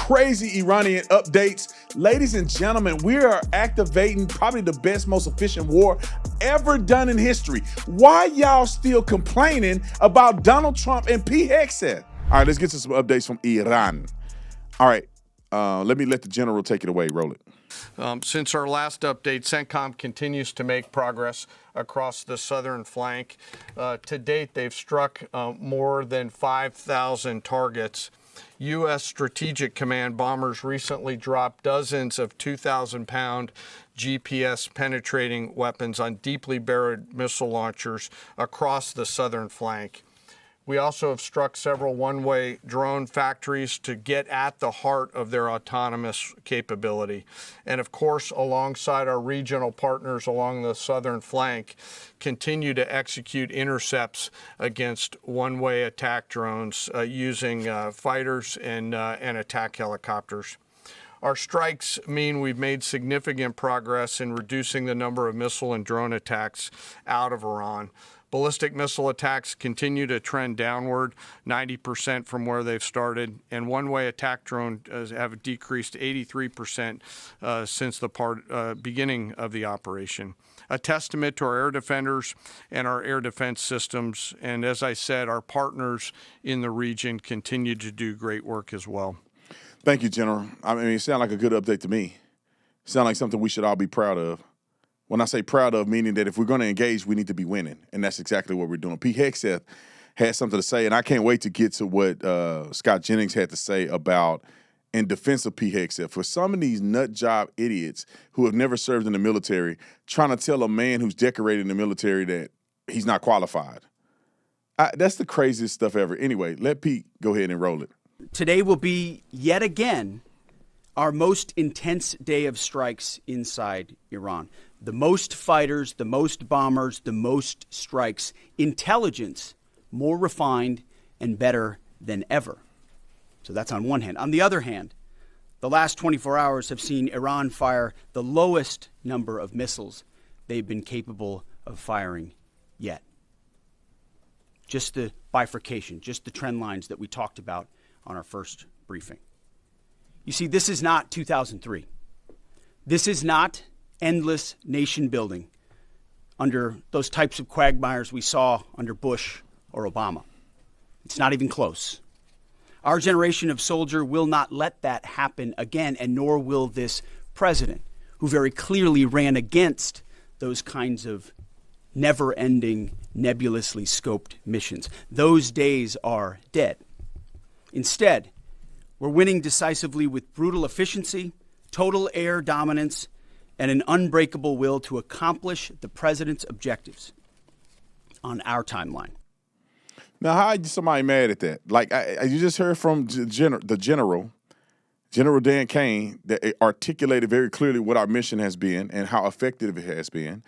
crazy Iranian updates. Ladies and gentlemen, we are activating probably the best, most efficient war ever done in history. Why y'all still complaining about Donald Trump and Pete Hegseth? All right, let's get to some updates from Iran. All right, let the general take it away. Roll it. Since our last update, CENTCOM continues to make progress across the southern flank. To date, they've struck more than 5,000 targets. U.S. Strategic Command bombers recently dropped dozens of 2,000-pound GPS penetrating weapons on deeply buried missile launchers across the southern flank. We also have struck several one-way drone factories to get at the heart of their autonomous capability. And of course, alongside our regional partners along the southern flank, continue to execute intercepts against one-way attack drones using fighters and attack helicopters. Our strikes mean we've made significant progress in reducing the number of missile and drone attacks out of Iran. Ballistic missile attacks continue to trend downward, 90% from where they've started, and one-way attack drones have decreased 83% since the beginning of the operation. A testament to our air defenders and our air defense systems, and as I said, our partners in the region continue to do great work as well. Thank you, General. I mean, it sounds like a good update to me. It sounds like something we should all be proud of. When I say proud of, meaning that if we're going to engage, we need to be winning, and that's exactly what we're doing. Pete Hegseth had something to say, and I can't wait to get to what Scott Jennings had to say about in defense of Pete Hegseth. For some of these nut job idiots who have never served in the military, trying to tell a man who's decorated in the military that he's not qualified. That's the craziest stuff ever. Anyway, let Pete go ahead and roll it. Today will be, yet again, our most intense day of strikes inside Iran. The most fighters, the most bombers, the most strikes. Intelligence more refined and better than ever. So that's on one hand. On the other hand, the last 24 hours have seen Iran fire the lowest number of missiles they've been capable of firing yet. Just the bifurcation, just the trend lines that we talked about on our first briefing. You see, this is not 2003. This is not endless nation building under those types of quagmires we saw under Bush or Obama. It's not even close. Our generation of soldier will not let that happen again, and nor will this president, who very clearly ran against those kinds of never-ending, nebulously scoped missions. Those days are dead. Instead, we're winning decisively with brutal efficiency, total air dominance, and an unbreakable will to accomplish the president's objectives on our timeline. Now, how is somebody mad at that? Like, you just heard from the General Dan Kane, that articulated very clearly what our mission has been and how effective it has been.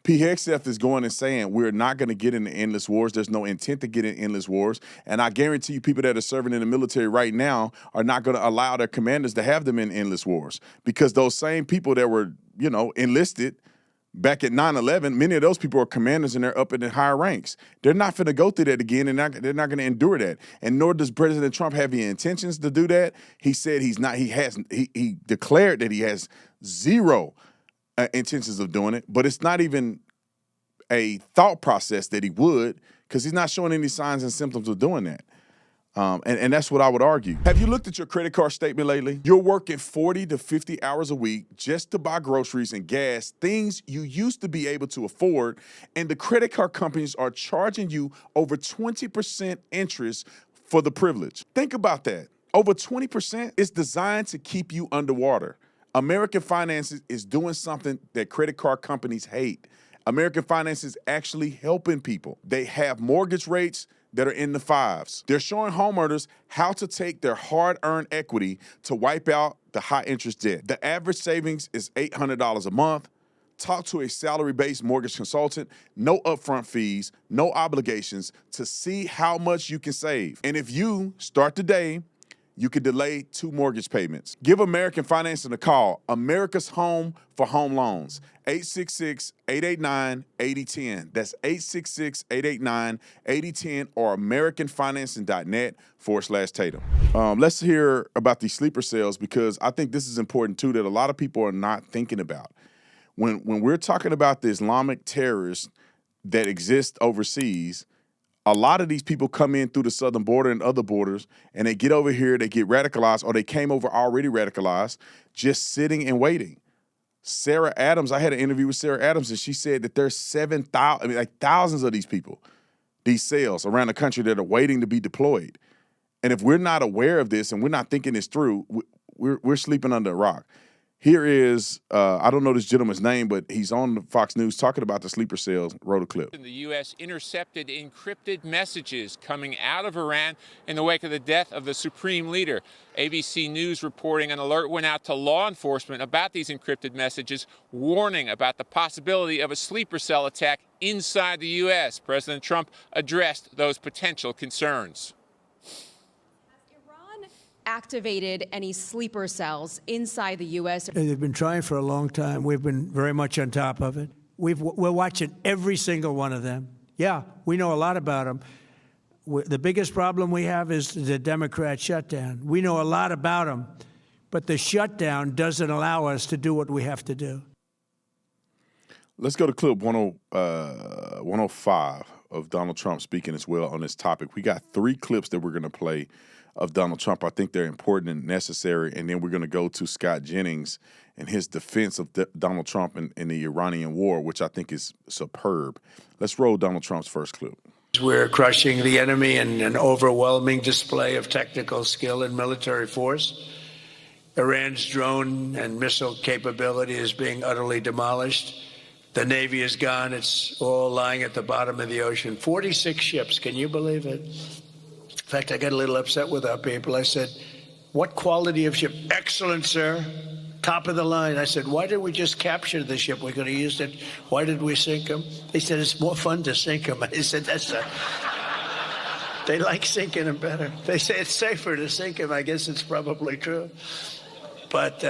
Pete Hegseth is going and saying we're not going to get into endless wars. There's no intent to get in endless wars. And I guarantee you people that are serving in the military right now are not going to allow their commanders to have them in endless wars, because those same people that were, enlisted back at 9/11, many of those people are commanders and they're up in the higher ranks. They're not going to go through that again, and they're not going to endure that. And nor does President Trump have any intentions to do that. He said he's not. He declared that he has zero intentions of doing it, but it's not even a thought process that he would, because he's not showing any signs and symptoms of doing that. And that's what I would argue. Have you looked at your credit card statement lately? You're working 40 to 50 hours a week just to buy groceries and gas, things you used to be able to afford, and the credit card companies are charging you over 20% interest for the privilege. Think about that. Over 20% is designed to keep you underwater. American Finances is doing something that credit card companies hate. American Finance is actually helping people. They have mortgage rates that are in the 5s. They're showing homeowners how to take their hard-earned equity to wipe out the high-interest debt. The average savings is $800 a month. Talk to a salary-based mortgage consultant, no upfront fees, no obligations, to see how much you can save. And if you start today, you could delay 2 mortgage payments. Give American Financing a call. America's home for home loans. 866-889-8010. That's 866-889-8010 or AmericanFinancing.net/Tatum. Let's hear about these sleeper cells, because I think this is important too, that a lot of people are not thinking about. When we're talking about the Islamic terrorists that exist overseas, a lot of these people come in through the southern border and other borders, and they get over here, they get radicalized, or they came over already radicalized, just sitting and waiting. Sarah Adams, I had an interview with Sarah Adams, and she said that there's 7,000, thousands of these people, these cells around the country that are waiting to be deployed. And if we're not aware of this and we're not thinking this through, we're sleeping under a rock. Here is, I don't know this gentleman's name, but he's on Fox News talking about the sleeper cells. Roll a clip. The U.S. intercepted encrypted messages coming out of Iran in the wake of the death of the supreme leader. ABC News reporting an alert went out to law enforcement about these encrypted messages, warning about the possibility of a sleeper cell attack inside the U.S. President Trump addressed those potential concerns. Activated any sleeper cells inside the U.S.? They've been trying for a long time. We've been very much on top of it. We're watching every single one of them. Yeah, we know a lot about them. The biggest problem we have is the Democrat shutdown. We know a lot about them, but the shutdown doesn't allow us to do what we have to do. Let's go to clip 105 of Donald Trump speaking as well on this topic. We got 3 clips that we're going to play of Donald Trump. I think they're important and necessary. And then we're going to go to Scott Jennings and his defense of Donald Trump in the Iranian war, which I think is superb. Let's roll Donald Trump's first clip. We're crushing the enemy in an overwhelming display of technical skill and military force. Iran's drone and missile capability is being utterly demolished. The Navy is gone. It's all lying at the bottom of the ocean. 46 ships. Can you believe it? In fact, I got a little upset with our people. I said, what quality of ship? Excellent, sir. Top of the line. I said, why did we just capture the ship? We could have used it. Why did we sink them? They said, it's more fun to sink them. I said, they like sinking them better. They say it's safer to sink them. I guess it's probably true. But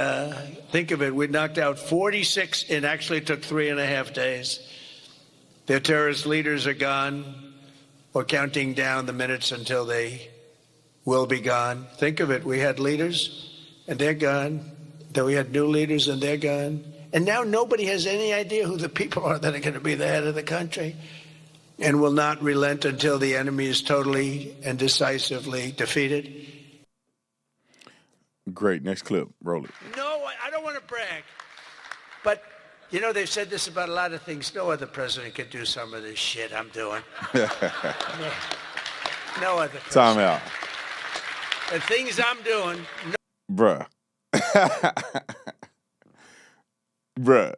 think of it. We knocked out 46. It actually took 3.5 days. Their terrorist leaders are gone. We're counting down the minutes until they will be gone. Think of it. We had leaders, and they're gone. Then we had new leaders, and they're gone. And now nobody has any idea who the people are that are going to be the head of the country, and will not relent until the enemy is totally and decisively defeated. Great. Next clip. Roll it. No, I don't want to brag, but you know, they've said this about a lot of things. No other president could do some of this shit I'm doing. No other president. Time out. The things I'm doing. No. Bruh. Bruh.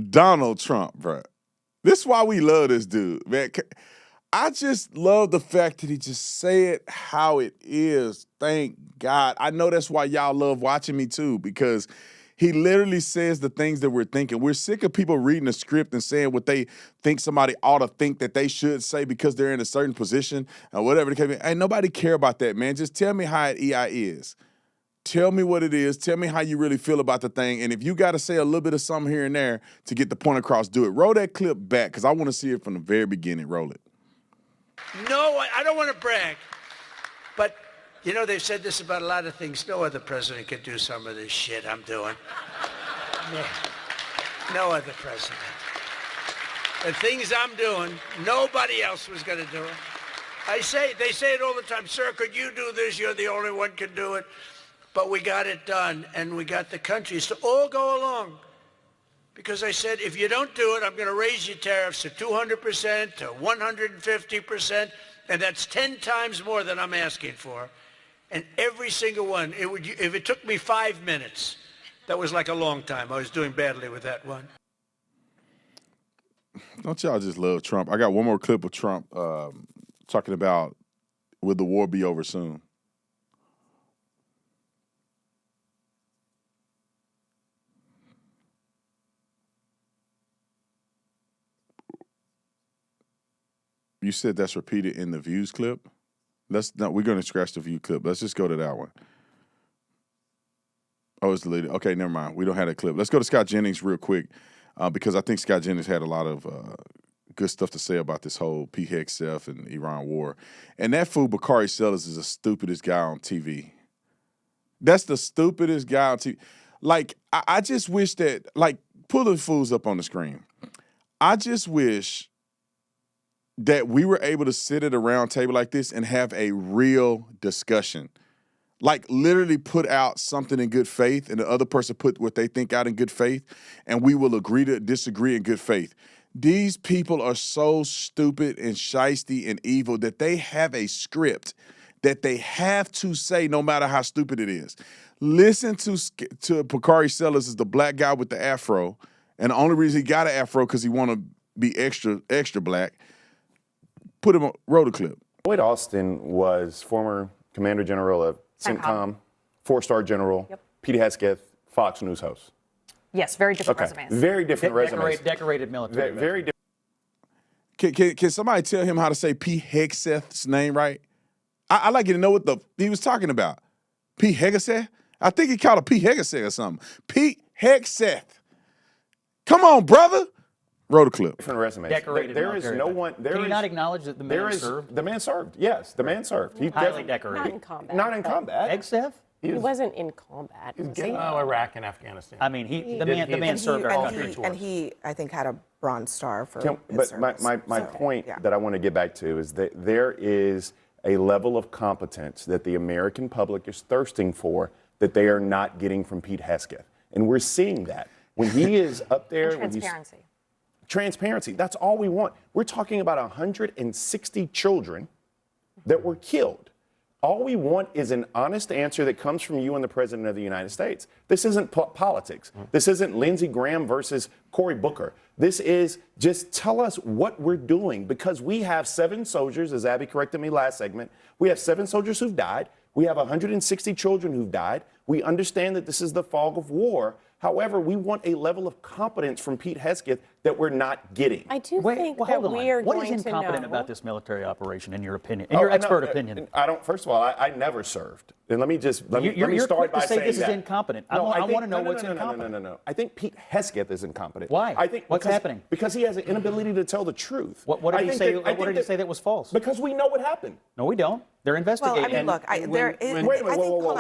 Donald Trump, bruh. This is why we love this dude, man. I just love the fact that he just say it how it is. Thank God. I know that's why y'all love watching me too, because he literally says the things that we're thinking. We're sick of people reading a script and saying what they think somebody ought to think that they should say because they're in a certain position or whatever the case may be. Ain't nobody care about that, man. Just tell me how it is. Tell me what it is. Tell me how you really feel about the thing. And if you got to say a little bit of something here and there to get the point across, do it. Roll that clip back, because I want to see it from the very beginning. Roll it. No, I don't want to brag, but you know, they've said this about a lot of things. No other president could do some of this shit I'm doing. No other president. The things I'm doing, nobody else was going to do it. They say it all the time. Sir, could you do this? You're the only one can do it. But we got it done, and we got the countries to all go along. Because I said, if you don't do it, I'm going to raise your tariffs to 200%, to 150%, and that's 10 times more than I'm asking for. And every single one, if it took me 5 minutes, that was like a long time. I was doing badly with that one. Don't y'all just love Trump? I got one more clip of Trump talking about, will the war be over soon? You said that's repeated in the views clip? We're going to scratch the view clip. Let's just go to that one. Oh, it's deleted. Okay, never mind. We don't have that clip. Let's go to Scott Jennings real quick because I think Scott Jennings had a lot of good stuff to say about this whole Pete Hegseth and Iran war. And that fool, Bakari Sellers, is the stupidest guy on TV. That's the stupidest guy on TV. Like, I just wish that, like, pull the fools up on the screen. I just wish that we were able to sit at a round table like this and have a real discussion. Like, literally put out something in good faith and the other person put what they think out in good faith, and we will agree to disagree in good faith. These people are so stupid and shiesty and evil that they have a script that they have to say no matter how stupid it is. Listen to Bakari Sellers is the black guy with the afro, and the only reason he got an afro because he want to be extra black. Put him on, roll the clip. Lloyd Austin was former Commander General of CENTCOM, 4-star general, Pete Hegseth, Fox News host. Yes, very different resumes. Very different resumes. Decorated military. Very different. Can somebody tell him how to say Pete Hegseth's name right? I like you to know what he was talking about. Pete Hegseth? I think he called it Pete Hegseth or something. Pete Hegseth. Come on, brother. Roll the clip. Different resumes. Decorated there is no one. Can you not acknowledge that the man served? The man served. Yes, the man served. He Highly decorated. Not in combat. Not in combat. Hegseth? He wasn't in combat. Iraq and Afghanistan. I mean, the man served our country. And he, I think, had a Bronze Star for his But service. my point that I want to get back to is that there is a level of competence that the American public is thirsting for that they are not getting from Pete Hegseth. And we're seeing that. When he is up there. Transparency. Transparency. That's all we want. We're talking about 160 children that were killed. All we want is an honest answer that comes from you and the President of the United States. This isn't politics. This isn't Lindsey Graham versus Cory Booker. This is just tell us what we're doing, because we have 7 soldiers, as Abby corrected me last segment. We have 7 soldiers who've died. We have 160 children who've died. We understand that this is the fog of war. However, we want a level of competence from Pete Hegseth that we're not getting. I do think that we are What going is to incompetent know. about this military operation, in your opinion, in your expert opinion? I don't. First of all, I never served, and let me start You're quick by to say saying this is that. incompetent. No, I want to know no, what's no, incompetent. No. I think Pete Hegseth is incompetent. Why? I think What's happening? Because he has an inability to tell the truth. What did he say? What did he say that was false? Because we know what happened. No, we don't. They're investigating. Well, I mean, look, there is. Wait a minute, whoa.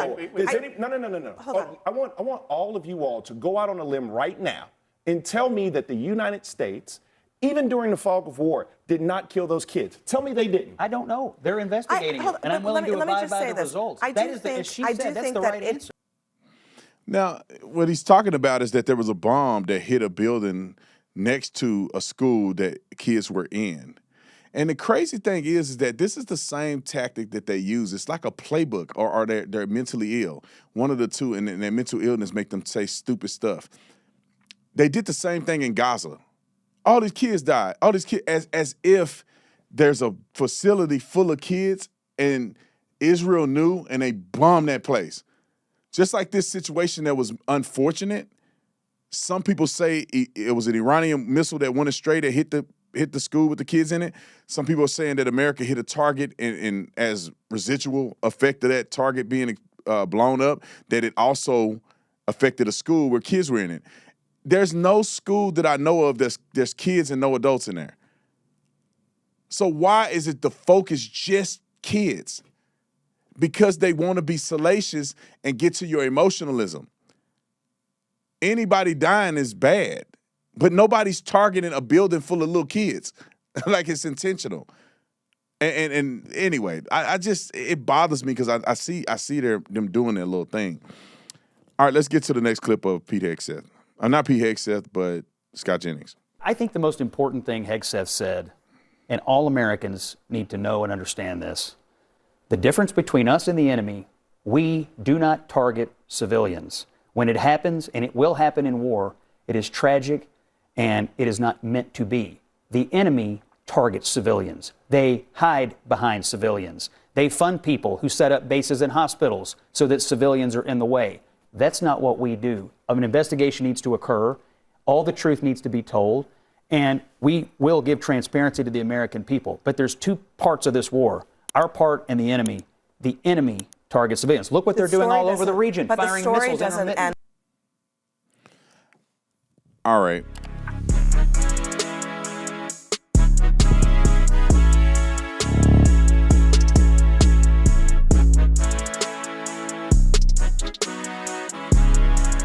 No. Hold on. I want all of you all to go out on a limb right now and tell me that the United States, even during the fog of war, did not kill those kids. Tell me they didn't. I don't know. They're investigating it, and I'm willing to abide by the results. I do think, as she said, that's the right answer. Now, what he's talking about is that there was a bomb that hit a building next to a school that kids were in. And the crazy thing is that this is the same tactic that they use. It's like a playbook, or they're mentally ill. One of the two, and their mental illness make them say stupid stuff. They did the same thing in Gaza. All these kids died. All these kids, as if there's a facility full of kids and Israel knew and they bombed that place. Just like this situation that was unfortunate. Some people say it was an Iranian missile that went astray that hit the school with the kids in it. Some people are saying that America hit a target and as residual effect of that target being blown up, that it also affected a school where kids were in it. There's no school that I know of there's kids and no adults in there. So why is it the focus just kids? Because they want to be salacious and get to your emotionalism. Anybody dying is bad, but nobody's targeting a building full of little kids like it's intentional. And anyway, I just, it bothers me because I see them doing their little thing. All right, let's get to the next clip of Pete Hegseth. Not Pete Hegseth, but Scott Jennings. I think the most important thing Hegseth said, and all Americans need to know and understand this, the difference between us and the enemy, we do not target civilians. When it happens, and it will happen in war, it is tragic and it is not meant to be. The enemy targets civilians. They hide behind civilians. They fund people who set up bases in hospitals so that civilians are in the way. That's not what we do. An investigation needs to occur. All the truth needs to be told. And we will give transparency to the American people. But there's 2 parts of this war, our part and the enemy. The enemy target civilians. Look what they're doing all over the region, but firing the story missiles doesn't intermittently. end. All right.